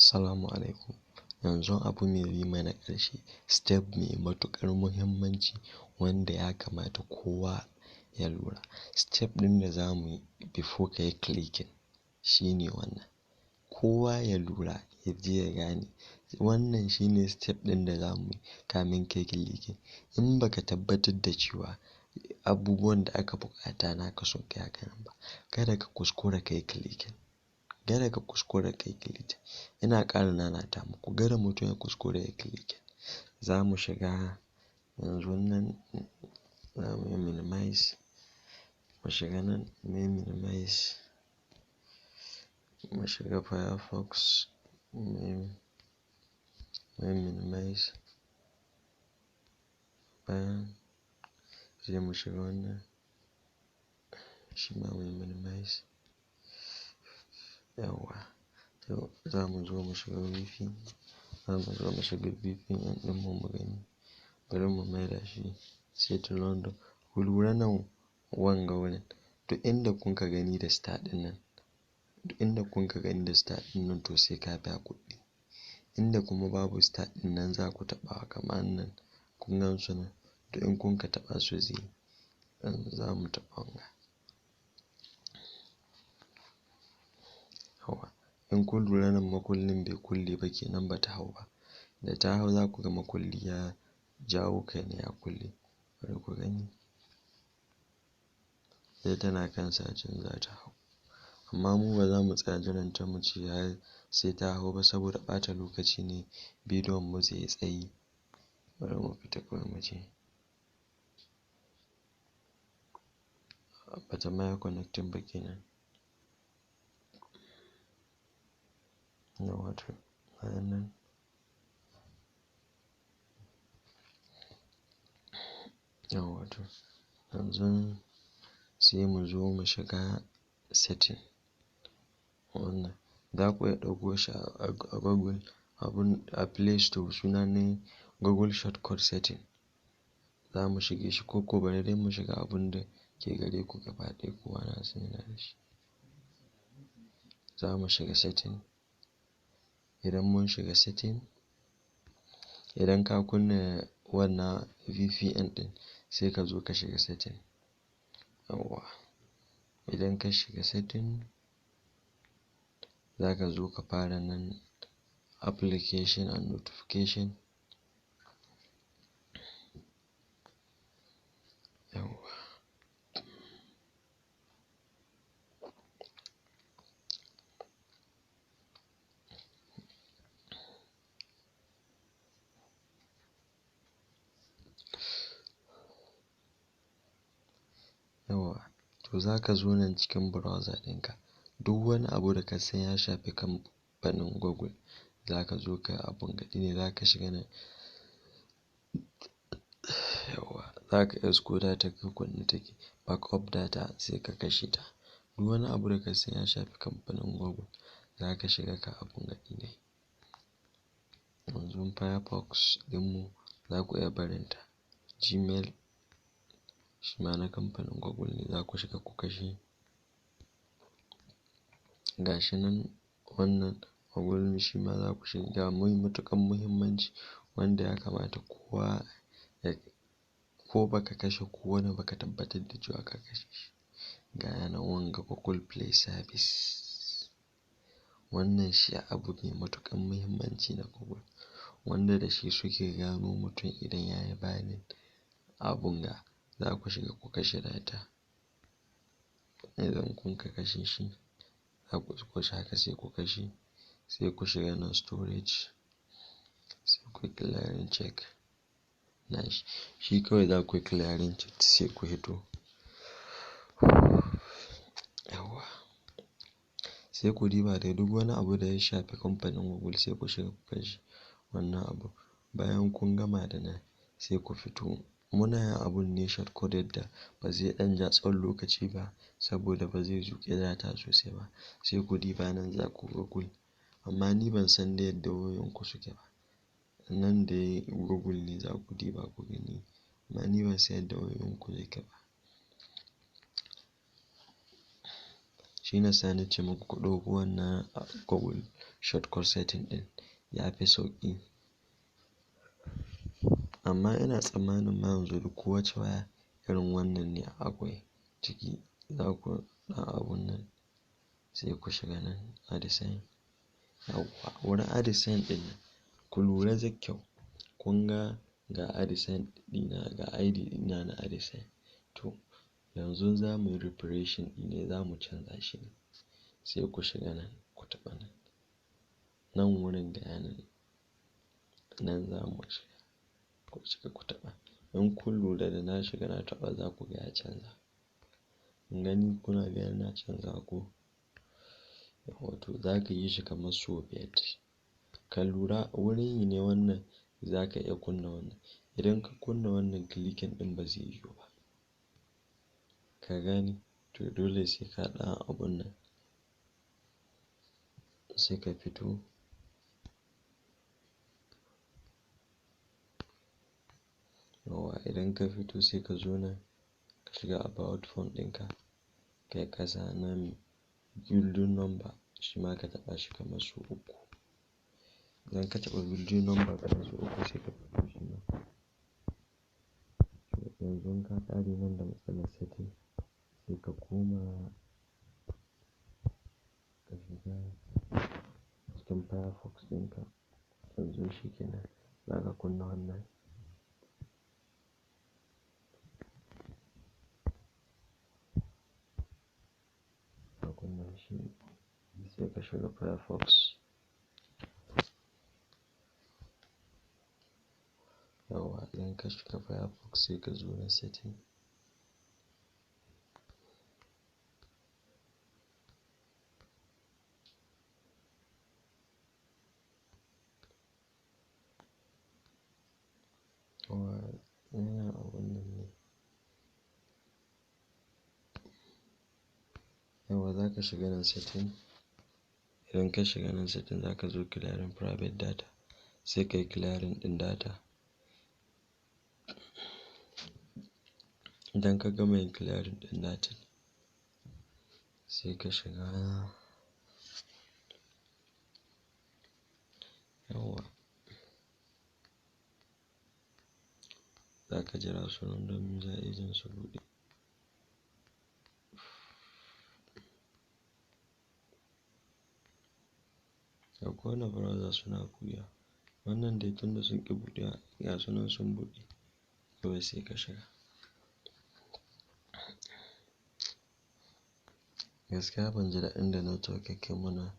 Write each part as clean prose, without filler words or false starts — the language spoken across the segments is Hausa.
Assalamu alaikum. Yanzu abu mai bi mana ƙarshe, step mai matuƙar muhimmanci wanda ya kamata kowa ya lura. Step ɗin da za mu yi before ka yi clicking shine wannan. Kowa ya lura, ya je ya gane. Wannan shine step ɗin da za mu yi kamin ka yi clicking. In ba ka tabbatar da cewa abubuwan da aka buƙata naka sun kai haka nan ba, kada ka kuskura ka yi clicking. Kada ka kuskura ka yi clicking. Ina ƙara nanata muku, kada mutum ya kuskura ya yi clicking. Za mu shiga yanzu nan, za mu yi minimize. Mu shiga nan, mu yi minimize. Mu shiga Firefox, mu yi minimize. Bayan sai mu shiga wannan, shi ma mu yi minimize. Yawwa. Yau za mu zo mu shiga wifi. Za mu zo mu shiga VPN ɗin mu gani. Bari mu maida shi City London. Ku lura nan wanga wurin. Duk inda kun ka gani da star ɗin nan, duk inda kun ka gani da star ɗin nan to sai ka biya kuɗi. Inda kuma babu star ɗin nan za ku taɓa kamar nan. Kun gan su nan. Duk in kun ka taɓa su zai yi. Yanzu za mu taɓa wanga. Yawwa. In kun lura nan makullin bai kulle ba kenan ba ta hau ba. Da ta hau za ku ga makulli ya jawo kai ne ya kulle. Bari ku gani. Sai tana kan searching za ta hau. Amma mu ba za mu tsaya jiran ta mu ce har sai ta hau ba saboda ɓata lokaci ne bidiyon mu zai yi tsayi. Bari mu fita kawai mu je. Bata ma yi connecting ba kenan. Yawwa to, bayan nan. Yawwa to, yanzu sai mu zo mu shiga setting. Wannan za ku iya ɗauko shi a Google a Play Store suna ne Google Shortcut Setting. Za mu shige shi ko bari dai mu shiga abun da ke gare ku gaba ɗaya kowa na san yana da shi. Za mu shiga setting. Idan mun shiga setting, idan ka kunna wannan VPN ɗin sai ka zo ka shiga setting. Yawwa. Idan ka shiga setting, za ka zo ka fara nan application and notification. Yawwa. Yawwa. To za ka zo nan cikin browser ɗinka. Duk wani abu da ka san ya shafi kamfanin Google, za ka zo ka abun gaɗi ne za ka shiga nan. Yawwa. Za ka isko data ka kunne take. Backup data sai ka kashe ta. Duk wani abu da ka san ya shafi kamfanin Google, za ka shiga ka abun gaɗi ne. Yanzu Firefox ɗinmu za ku iya barin ta. Gmail shi ma na kamfanin Google ne za ku shiga ku kashe. Ga shi nan wannan Google shi ma za ku shiga. Mai matuƙar muhimmanci wanda ya kamata kowa ya, ko ba ka kashe ko wani ba ka tabbatar da cewa ka kashe shi. Ga yana wanga Google Play Service. Wannan shi abu mai matuƙar muhimmanci na Google. Wanda da shi suke gano mutum idan ya yi bayanin abun ga, za ku shiga ku kashe data. Idan kun ka kashe shi, za ku isko shi haka sai ku kashe. Sai ku shiga nan storage. Sai ku yi clearing check. Nashi. Shi kawai za ku yi clearing check sai ku hito. Yawwa. Sai ku diba da duk wani abu da ya shafi kamfanin Google sai ku shiga ku kashe wannan abu. Bayan kun gama da nan sai ku fito. Muna yin abun ne shortcut yadda ba zai ɗan ja tsawon lokaci ba saboda ba zai zuƙe data sosai ba. Sai ku diba nan za ku Google. Amma ni ban san da yadda wayoyinku suke ba. Nan dai Google ne za ku diba ku gani. Amma ni ban san yadda wayoyinku yake ba. shi na sa ce muku ku ɗauko wannan Google shortcut setting ɗin ya fi sauƙi. Amma ina tsammanin ma yanzu duk kowace waya irin wannan ne akwai ciki. Za ku ɗan abun nan sai ku shiga nan Adsense. Yawwa wurin Adsense ɗin nan ku lura da kyau. Kun ga Adsense ɗina ga ID ɗina na Adsense. To yanzu za mu yi refreshing ne za mu canza shi ne. Sai ku shiga nan ku taɓa nan. Nan wurin da yanan nan za mu shiga. Ku shiga ku taɓa. In kun lura da na shiga na taɓa za ku ga ya canza. Kun gani kuna ga yana canza ko? Wato za ka yi shi kamar sau biyar. Ka lura wurin yi ne wannan za ka iya kunna wannan. Idan ka kunna wannan clicking ɗin ba zai yiwu ba. Ka gani? To dole sai ka ɗan abun nan. Sai ka fito. Yawwa idan ka fito sai ka zo nan ka shiga about phone ɗinka. Kai ƙasa nan building number shi ma ka taɓa shi kamar sau uku. Idan ka taɓa building number kamar sau uku sai ka fito shi ma. Yanzu ka ƙare nan da matsalar setting sai ka koma ka shiga cikin Firefox ɗinka. Yanzu shi kenan za ka kunna wannan. Ka kunna shi sai ka shiga Firefox. Yawwa idan ka shiga Firefox sai ka zo na setting. Yawwa yana abun nan ne. Yawwa za ka shiga nan setting. Idan ka shiga nan setting za ka zo clearing private data. Sai ka yi clearing ɗin data. Idan ka gama yin clearing ɗin data sai ka shiga. Yawwa za ka jira su nan don ja'izin su buɗe. Da kowane browser suna buɗewa. Wannan dai tunda sun ƙi buɗewa ga su nan sun buɗe. Kawai sai ka shiga. Gaskiya ban ji daɗin da network yake mana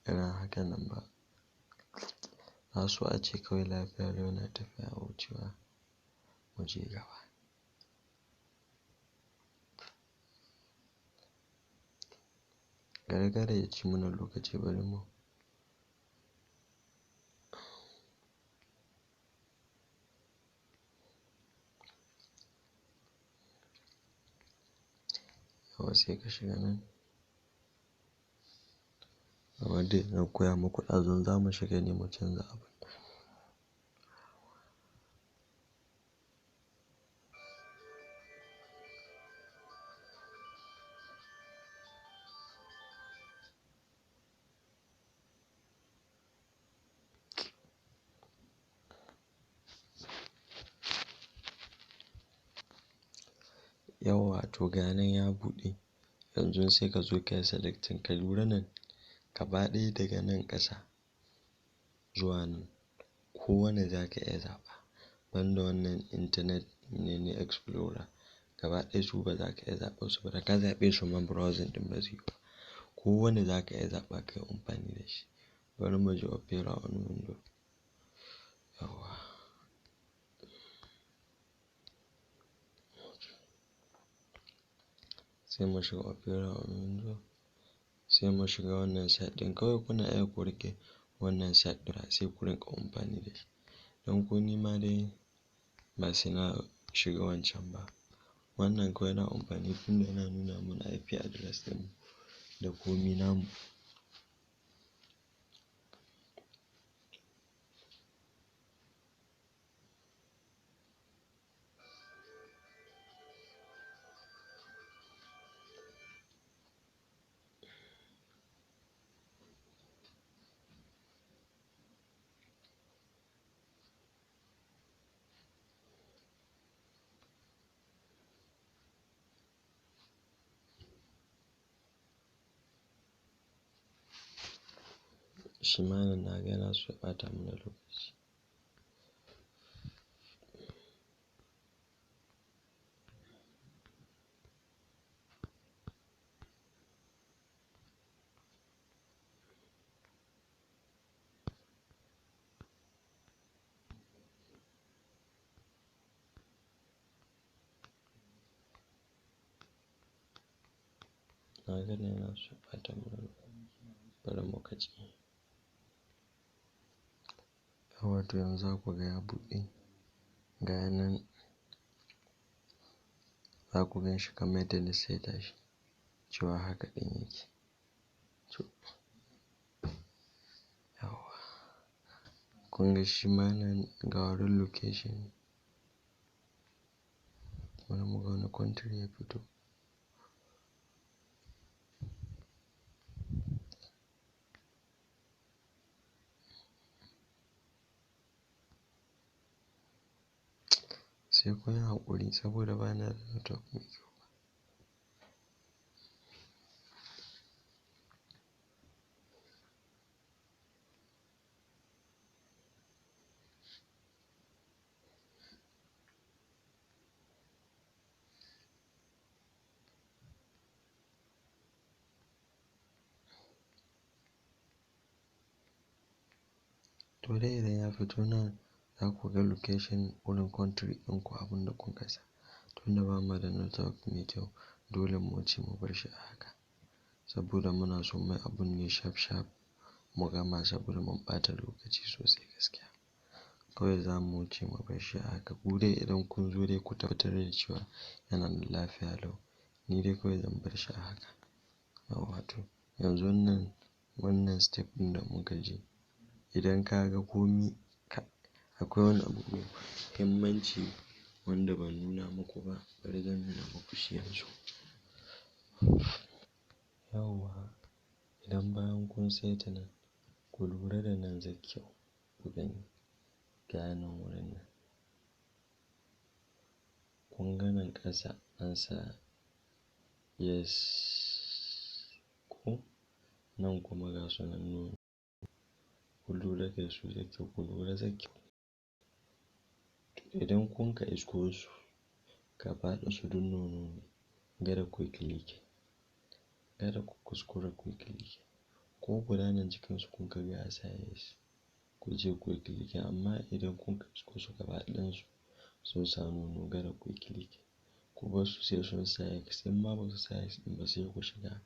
irin hakan nan ba. Na so ace kawai lafiya lau na tafiya a wucewa mu je gaba. Kada ya ci mana lokaci bari mu. Yawwa sai ka shiga nan. Amma dai na koya muku ɗazun za mu shiga ne mu canza abun. Yawwa to ga nan ya buɗe. Yanzu sai ka zo ka yi selecting. Ka lura nan gaba ɗaya daga nan ƙasa zuwa nan. Kowane za ka iya zaɓa. Banda wannan internet ne explorer. Gaba ɗaya su ba za ka iya zaɓa su ba. Da ka zaɓe su ma browsing ɗin ba zai yi ba. Kowane za ka iya zaɓa ka yi amfani da shi. Bari mu je opera on window. Yawwa. Sai mu shiga opera on window. Sai mu shiga wannan site ɗin. Kawai kuna iya ku riƙe wannan site ɗin sai ku rinƙa amfani da shi. Don ko ni ma dai ba sai na shiga wancan ba. Wannan kawai na amfani tunda yana nuna mana IP address ɗin da komi namu. shi ma nan na ga yana so ya ɓata mana lokaci. Na ga yana so ya ɓata mana lokaci. Bari mu katse. Wato yanzu za ku ga ya buɗe. Ga nan za ku gan shi kamar yadda na saita shi. Cewa haka ɗin yake. To, yawwa. Kun ga shi ma nan ga wurin location. Bari mu ga wani country ya fito. Sai kun yi haƙuri saboda ba na da network mai kyau. To dai idan ya fito nan za ku ga location wurin country ɗinku abin da kun kasa. Tunda ba mu da network mai kyau dole mu wuce mu bar shi a haka. Saboda muna so mai abun ne shaf shaf mu gama saboda mun ɓata lokaci sosai gaskiya. Kawai za mu wuce mu bar shi a haka. Ku dai idan kun zo dai ku tabbatar da cewa yana da lafiya lau. Ni dai kawai zan bar shi a haka. Yawwa to yanzu wannan step ɗin da muka je. Idan ka ga komi akwai wani abu mai muhimmanci wanda ban nuna muku ba. Bari zan nuna muku shi yanzu. Yawwa idan bayan kun saita nan ku lura da nan da kyau ku gani. Ga nan wurin nan. Kun ga nan ƙasa an sa yes ko nan kuma ga su nan no. Ku lura da su da kyau, ku lura da kyau. Idan kun ka isko su gaba ɗaya su duk nono ne. Kada ku yi clicking. Kada ku kuskura ku yi clicking. Ko guda nan cikinsu kun ka ga ya sa yes. Ku je ku yi clicking amma idan kun ka isko su gaba ɗayansu sun sa nono kada ku yi clicking. Ku bar su sai sun sa yes. In ma ba su sa yes ɗin ba sai ku shiga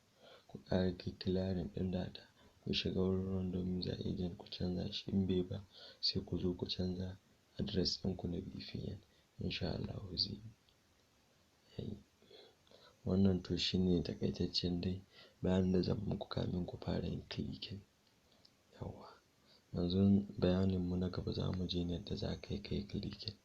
ku ƙara clearing ɗin data. Ku shiga wurin random user agent ku canza shi in bai ba sai ku zo ku canza address ɗinku na VPN. In sha Allahu zai yi. Wannan to shine taƙaitaccen dai bayanin da zan muku kamin ku fara yin clicking. Yawwa. Yanzu bayanin mu na gaba za mu je ne yadda za ka yi clicking.